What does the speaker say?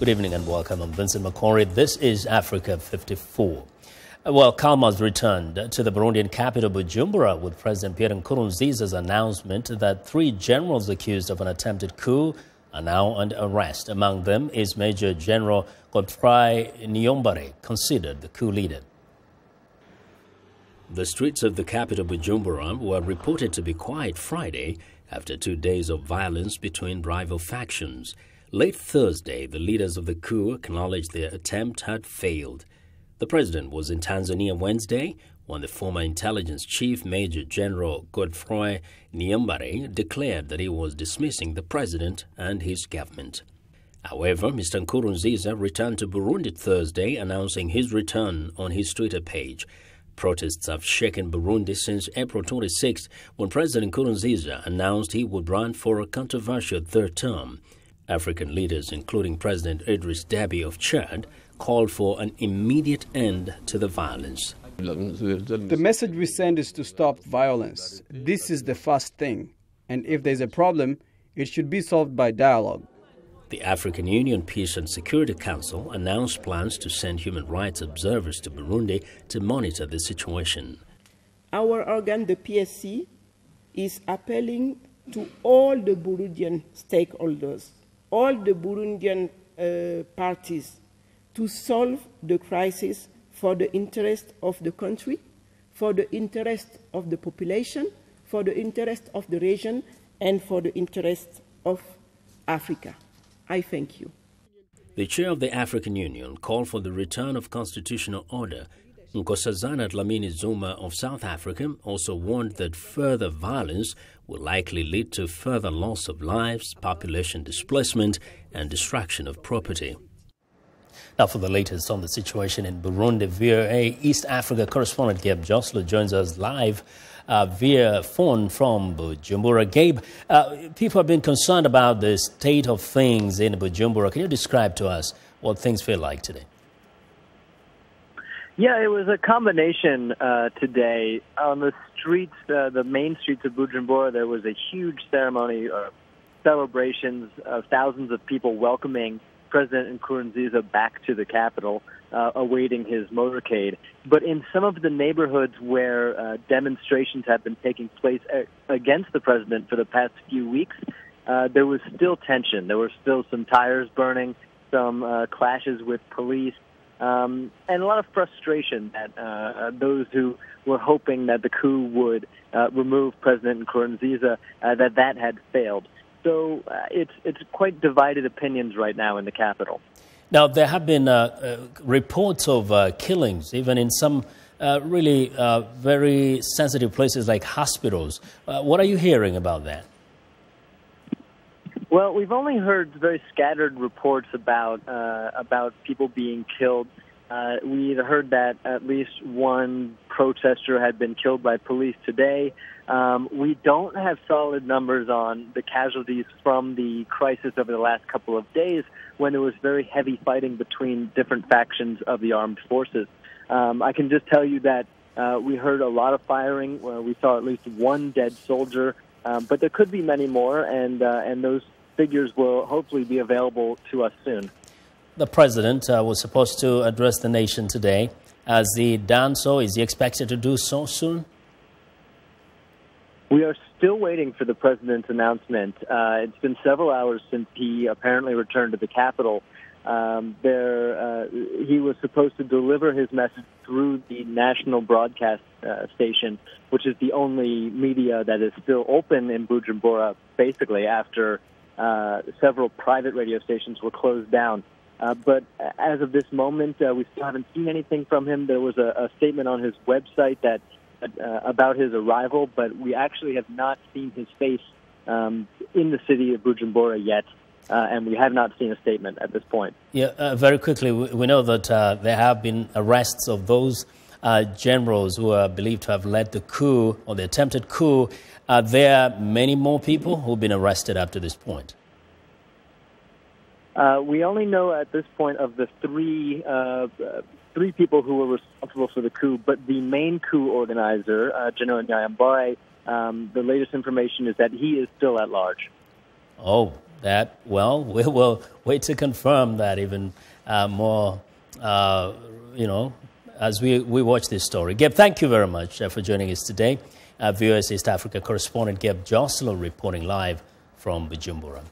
Good evening and welcome. I'm Vincent Makori. This is Africa 54. Well, calm has returned to the Burundian capital Bujumbura with President Pierre Nkurunziza's announcement that 3 generals accused of an attempted coup are now under arrest. Among them is Major General Godefroid Niyombare, considered the coup leader. The streets of the capital Bujumbura were reported to be quiet Friday after 2 days of violence between rival factions. Late Thursday, the leaders of the coup acknowledged their attempt had failed. The president was in Tanzania Wednesday when the former intelligence chief, Major General Godefroid Niyombare, declared that he was dismissing the president and his government. However, Mr. Nkurunziza returned to Burundi Thursday, announcing his return on his Twitter page. Protests have shaken Burundi since April 26, when President Nkurunziza announced he would run for a controversial third term. African leaders, including President Idris Deby of Chad, called for an immediate end to the violence. The message we send is to stop violence. This is the first thing. And if there's a problem, it should be solved by dialogue. The African Union Peace and Security Council announced plans to send human rights observers to Burundi to monitor the situation. Our organ, the PSC, is appealing to all the Burundian stakeholders, all the Burundian parties, to solve the crisis for the interest of the country, for the interest of the population, for the interest of the region, and for the interest of Africa. I thank you. The chair of the African Union called for the return of constitutional order. Nkosazana Dlamini Zuma of South Africa also warned that further violence will likely lead to further loss of lives, population displacement, and destruction of property. Now, for the latest on the situation in Burundi, VOA East Africa correspondent Gabe Joselow joins us live via phone from Bujumbura. Gabe, people have been concerned about the state of things in Bujumbura. Can you describe to us what things feel like today? Yeah, it was a combination today. On the streets, the main streets of Bujumbura, there was a huge ceremony, celebrations of thousands of people welcoming President Nkurunziza back to the capital, awaiting his motorcade. But in some of the neighborhoods where demonstrations have been taking place against the president for the past few weeks, there was still tension. There were still some tires burning, some clashes with police, and a lot of frustration that those who were hoping that the coup would remove President Nkurunziza, that had failed. So it's quite divided opinions right now in the capital. Now, there have been reports of killings, even in some really very sensitive places like hospitals. What are you hearing about that? Well, we've only heard very scattered reports about people being killed. We heard that at least one protester had been killed by police today. We don't have solid numbers on the casualties from the crisis over the last couple of days when there was very heavy fighting between different factions of the armed forces. I can just tell you that we heard a lot of firing. We saw at least one dead soldier, but there could be many more, and those figures will hopefully be available to us soon. The president was supposed to address the nation today. Has he done so? Is he expected to do so soon? We are still waiting for the president's announcement. It's been several hours since he apparently returned to the capital. He was supposed to deliver his message through the national broadcast station, which is the only media that is still open in Bujumbura, basically, after several private radio stations were closed down. But as of this moment, we still haven't seen anything from him. There was a statement on his website that about his arrival, but we actually have not seen his face in the city of Bujumbura yet, and we have not seen a statement at this point. Yeah, very quickly, we know that there have been arrests of those generals who are believed to have led the coup or the attempted coup. Are there many more people who have been arrested up to this point? We only know at this point of the three people who were responsible for the coup, but the main coup organizer, General Niyombare, the latest information is that he is still at large. Oh, That, well, we will wait to confirm that even more, as we watch this story. Gabe, thank you very much for joining us today. VOA East Africa correspondent Gabe Joselow reporting live from Bujumbura.